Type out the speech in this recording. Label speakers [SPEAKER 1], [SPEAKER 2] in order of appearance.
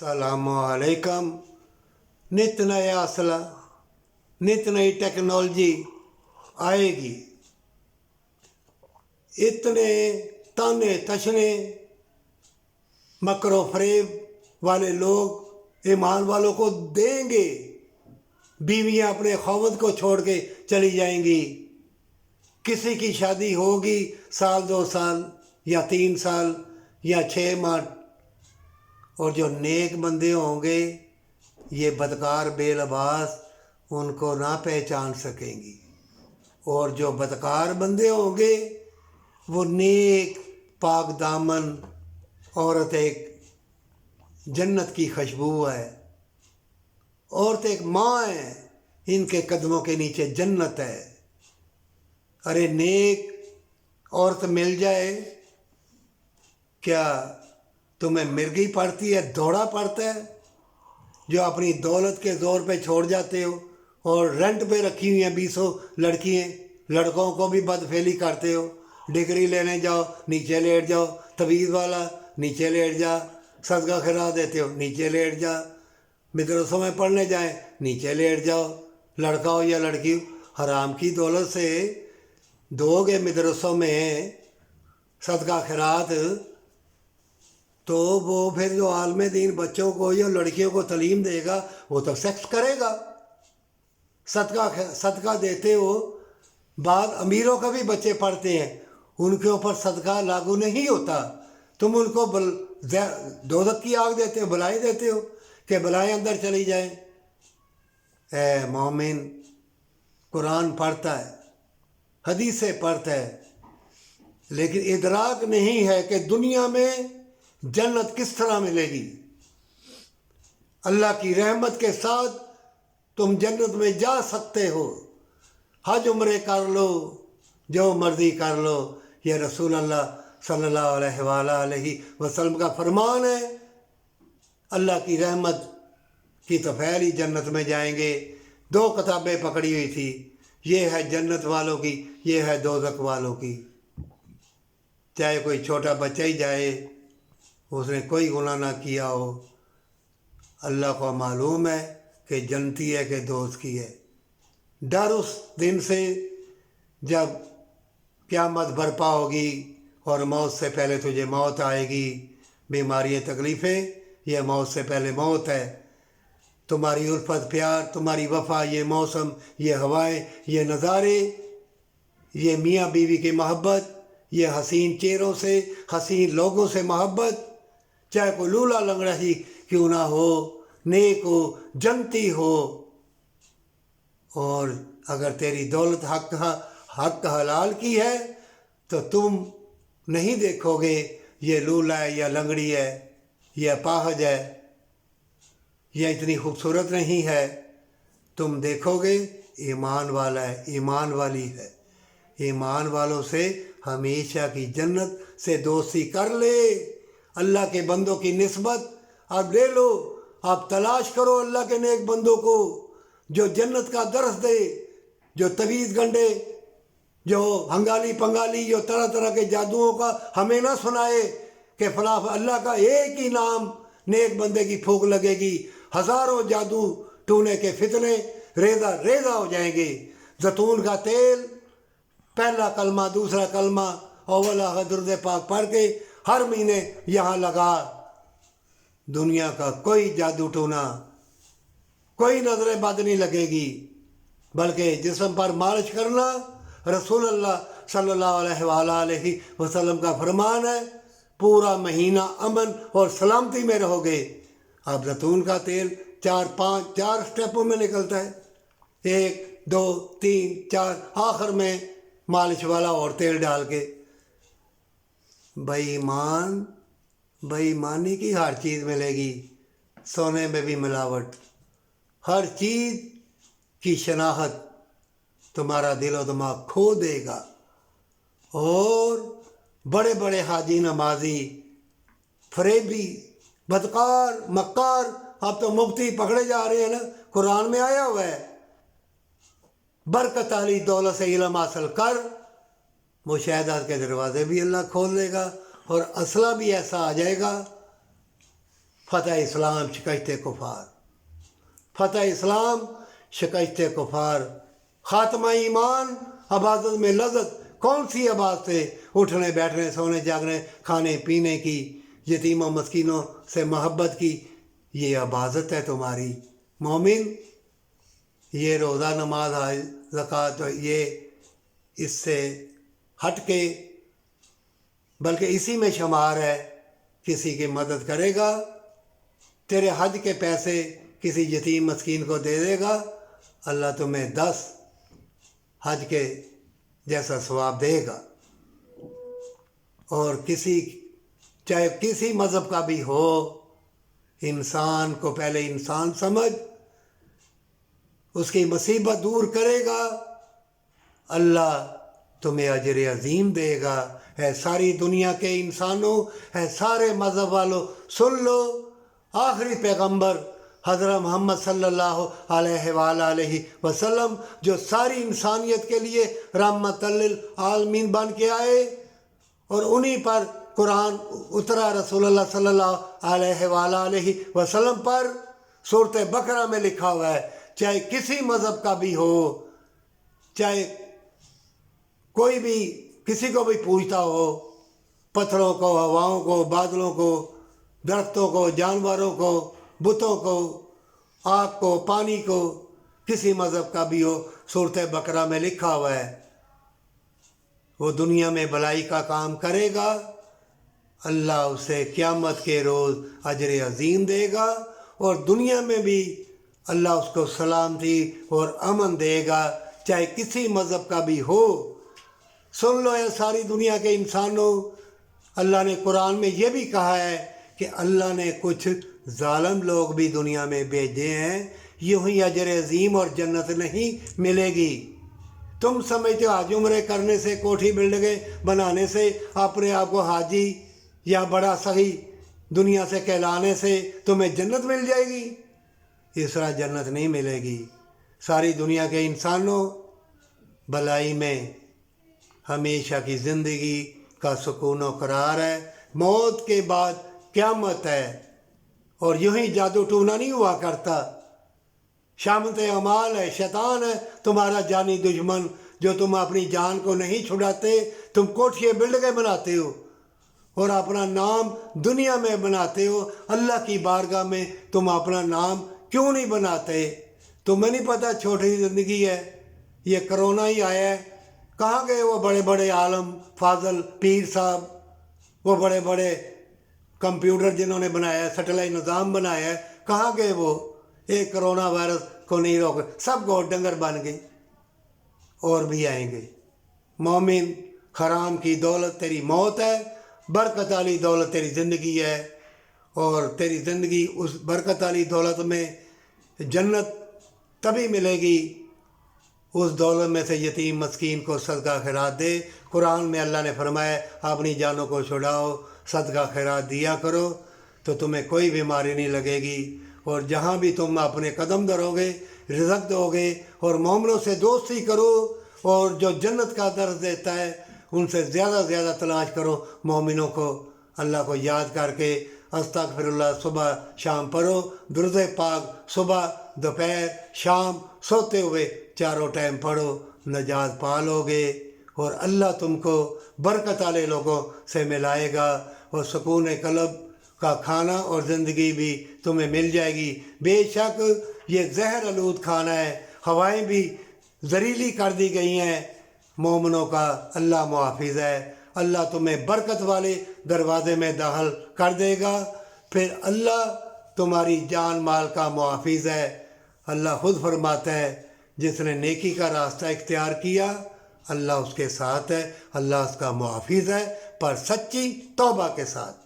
[SPEAKER 1] अलैक्म। नित नया असला, नित नई टेक्नोलॉजी आएगी। इतने ताने तशने मकरो फरेब वाले लोग ईमान वालों को देंगे। बीवियां अपने खौवत को छोड़ के चली जाएंगी। किसी की शादी होगी साल 2 साल या 3 साल या 6 माह, और जो नेक बंदे होंगे ये बदकार बेलबास उनको ना पहचान सकेंगी, और जो बदकार बंदे होंगे वो नेक पाक दामन औरत एक जन्नत की खुशबू है। औरत एक माँ है, इनके कदमों के नीचे जन्नत है। अरे नेक औरत मिल जाए, क्या तुम्हें मिर्गी पड़ती है, दौड़ा पड़ता है? जो अपनी दौलत के ज़ोर पे छोड़ जाते हो और रेंट पे रखी हुई हैं 20 लड़कियाँ, लड़कों को भी बदफेली करते हो। डिग्री लेने जाओ नीचे लेट जाओ, तवीज़ वाला नीचे लेट जा, सदका खिरा देते हो नीचे लेट जा, मदरसों में पढ़ने जाएं नीचे लेट जाओ। लड़का हो या लड़की हो, हराम की दौलत से दोगे मदरसों में सदका खिरात, तो वो फिर जो आलम दीन बच्चों को या लड़कियों को तालीम देगा वो तो सेक्स करेगा। सदका देते हो, बाद अमीरों का भी बच्चे पढ़ते हैं, उनके ऊपर सदका लागू नहीं होता। तुम उनको दोज़ख की आग देते हो, बलाई देते हो कि बलाएं अंदर चली जाएं। ए मोमिन, कुरान पढ़ता है, हदीसें पढ़ता है, लेकिन इदराक नहीं है कि दुनिया में जन्नत किस तरह मिलेगी। अल्लाह की रहमत के साथ तुम जन्नत में जा सकते हो। हज उम्रे कर लो, जो मर्ज़ी कर लो। ये रसूल अल्लाह सल्लल्लाहु अलैहि वसल्लम का फरमान है। अल्लाह की रहमत की तो फैली जन्नत में जाएंगे। 2 किताबें पकड़ी हुई थी, ये है जन्नत वालों की, ये है दोज़ख वालों की। चाहे कोई छोटा बच्चा ही जाए, उसने कोई गुनाह ना किया हो, अल्लाह को मालूम है कि जन्नती है कि दोज़खी है। डर उस दिन से जब क़यामत बरपा होगी और मौत से पहले तुझे मौत आएगी। बीमारियाँ तकलीफ़ें, यह मौत से पहले मौत है। तुम्हारी उल्फत प्यार, तुम्हारी वफ़ा, ये मौसम, ये हवाएं, ये नज़ारे, ये मियाँ बीवी की मोहब्बत, ये हसीन चेहरों से, हसीन लोगों से मोहब्बत, चाहे कोई लूला लंगड़ा ही क्यों ना हो, नेक हो, जन्नती हो। और अगर तेरी दौलत हक हलाल की है तो तुम नहीं देखोगे ये लूला है या लंगड़ी है या अपाहज है या इतनी खूबसूरत नहीं है। तुम देखोगे ईमान वाला है, ईमान वाली है। ईमान वालों से हमेशा की जन्नत से दोस्ती कर ले। अल्लाह के बंदों की निस्बत आप ले लो। आप तलाश करो अल्लाह के नेक बंदों को जो जन्नत का दर्स दे, जो तवीज़ गंडे, जो हंगाली पंगाली, जो तरह तरह के जादुओं का हमें ना सुनाए कि फला अल्लाह का एक ही नाम नेक बंदे की फूंक लगेगी, हज़ारों जादू टूने के फितने रेजा रेजा हो जाएंगे। जैतून का तेल, पहला कलमा, दूसरा कलमा, अव्वला दुरूद पाक पढ़ के हर महीने यहाँ लगा। दुनिया का कोई जादू टूना, कोई नजर बद नहीं लगेगी, बल्कि जिस्म पर मालिश करना। रसूल अल्लाह सल्लल्लाहु अलैहि वसल्लम का फरमान है, पूरा महीना अमन और सलामती में रहोगे। अब जैतून का तेल 4 स्टेपों में निकलता है, 1 2 3 4, आखिर में मालिश वाला और तेल डाल के। बेईमानी की हर चीज़ मिलेगी, सोने में भी मिलावट, हर चीज़ की शनाख्त तुम्हारा दिलो दिमाग खो देगा। और बड़े बड़े हाजी नमाजी, फरेबी, बदकार, मक्कार, अब तो मुफ्ती पकड़े जा रहे हैं ना। कुरान में आया हुआ है, बरकत वाली दौलत से इल्म हासिल कर, मुशाहदात के दरवाज़े भी अल्लाह खोल देगा और असला भी ऐसा आ जाएगा فتح اسلام شکست کفار، فتح اسلام شکست کفار، خاتمہ ایمان، عبادت میں لذت۔ کون سی عبادت ہے؟ اٹھنے بیٹھنے سونے جاگنے کھانے پینے کی، یتیموں مسکینوں سے محبت کی، یہ عبادت ہے تمہاری مومن۔ یہ روزہ نماز حج زکوٰۃ یہ اس سے ہٹ کے بلکہ اسی میں شمار ہے۔ کسی کی مدد کرے گا، تیرے حج کے پیسے کسی یتیم مسکین کو دے دے گا، اللہ تمہیں 10 حج کے جیسا ثواب دے گا۔ اور چاہے کسی مذہب کا بھی ہو، انسان کو پہلے انسان سمجھ، اس کی مصیبت دور کرے گا، اللہ تمہیں اجر عظیم دے گا۔ اے ساری دنیا کے انسانوں، اے سارے مذہب والوں، سن لو، آخری پیغمبر حضرت محمد صلی اللہ علیہ وآلہ وسلم جو ساری انسانیت کے لیے رحمت للعالمین بن کے آئے، اور انہی پر قرآن اترا رسول اللہ صلی اللہ علیہ وآلہ وسلم پر۔ سورۃ بقرہ میں لکھا ہوا ہے، چاہے کسی مذہب کا بھی ہو، چاہے کوئی بھی کسی کو بھی پوچھتا ہو، پتھروں کو، ہواؤں کو، بادلوں کو، درختوں کو، جانوروں کو، بتوں کو، آگ کو، پانی کو، کسی مذہب کا بھی ہو، سورۃ بقرہ میں لکھا ہوا ہے وہ دنیا میں بھلائی کا کام کرے گا، اللہ اسے قیامت کے روز اجر عظیم دے گا، اور دنیا میں بھی اللہ اس کو سلامتی اور امن دے گا، چاہے کسی مذہب کا بھی ہو۔ سن لو یہ ساری دنیا کے انسانوں، اللہ نے قرآن میں یہ بھی کہا ہے کہ اللہ نے کچھ ظالم لوگ بھی دنیا میں بھیجے ہیں، یوں ہی اجر عظیم اور جنت نہیں ملے گی۔ تم سمجھتے ہو حج عمرے کرنے سے، کوٹھی بلڈنگیں بنانے سے، اپنے آپ کو حاجی یا بڑا صحیح دنیا سے کہلانے سے تمہیں جنت مل جائے گی؟ اس طرح جنت نہیں ملے گی۔ ساری دنیا کے انسانوں، بھلائی میں ہمیشہ کی زندگی کا سکون و قرار ہے، موت کے بعد قیامت ہے، اور یوں ہی جادو ٹونا نہیں ہوا کرتا۔ شامت اعمال ہے، شیطان ہے تمہارا جانی دشمن، جو تم اپنی جان کو نہیں چھڑاتے، تم کوٹھیے بلڈنگیں بناتے ہو اور اپنا نام دنیا میں بناتے ہو، اللہ کی بارگاہ میں تم اپنا نام کیوں نہیں بناتے؟ تمہیں نہیں پتہ چھوٹی زندگی ہے، یہ کرونا ہی آیا ہے، کہاں گئے وہ بڑے بڑے عالم فاضل پیر صاحب، وہ بڑے بڑے کمپیوٹر جنہوں نے بنایا ہے، سیٹلائٹ نظام بنایا ہے، کہاں گئے وہ؟ ایک کرونا وائرس کو نہیں روک، سب کو ڈنگر بن گئے، اور بھی آئیں گے۔ مومن، حرام کی دولت تیری موت ہے، برکت والی دولت تیری زندگی ہے، اور تیری زندگی اس برکت والی دولت میں جنت تبھی ملے گی، اس دولت میں سے یتیم مسکین کو صدقہ خیرات دے۔ قرآن میں اللہ نے فرمایا اپنی جانوں کو چھڑاؤ، صدقہ خیرات دیا کرو، تو تمہیں کوئی بیماری نہیں لگے گی، اور جہاں بھی تم اپنے قدم دھرو گے رزق دو گے، اور مومنوں سے دوستی کرو، اور جو جنت کا درس دیتا ہے ان سے زیادہ زیادہ تلاش کرو مومنوں کو۔ اللہ کو یاد کر کے استغفر اللہ صبح شام پڑھو، درود پاک صبح دوپہر شام سوتے ہوئے چاروں ٹائم پڑھو، نجات پالو گے، اور اللہ تم کو برکت والے لوگوں سے ملائے گا، اور سکون قلب کا کھانا اور زندگی بھی تمہیں مل جائے گی۔ بے شک یہ زہر آلود کھانا ہے، ہوائیں بھی زہریلی کر دی گئی ہیں، مومنوں کا اللہ محافظ ہے، اللہ تمہیں برکت والے دروازے میں داخل کر دے گا، پھر اللہ تمہاری جان مال کا محافظ ہے۔ اللہ خود فرماتا ہے جس نے نیکی کا راستہ اختیار کیا اللہ اس کے ساتھ ہے، اللہ اس کا محافظ ہے، پر سچی توبہ کے ساتھ۔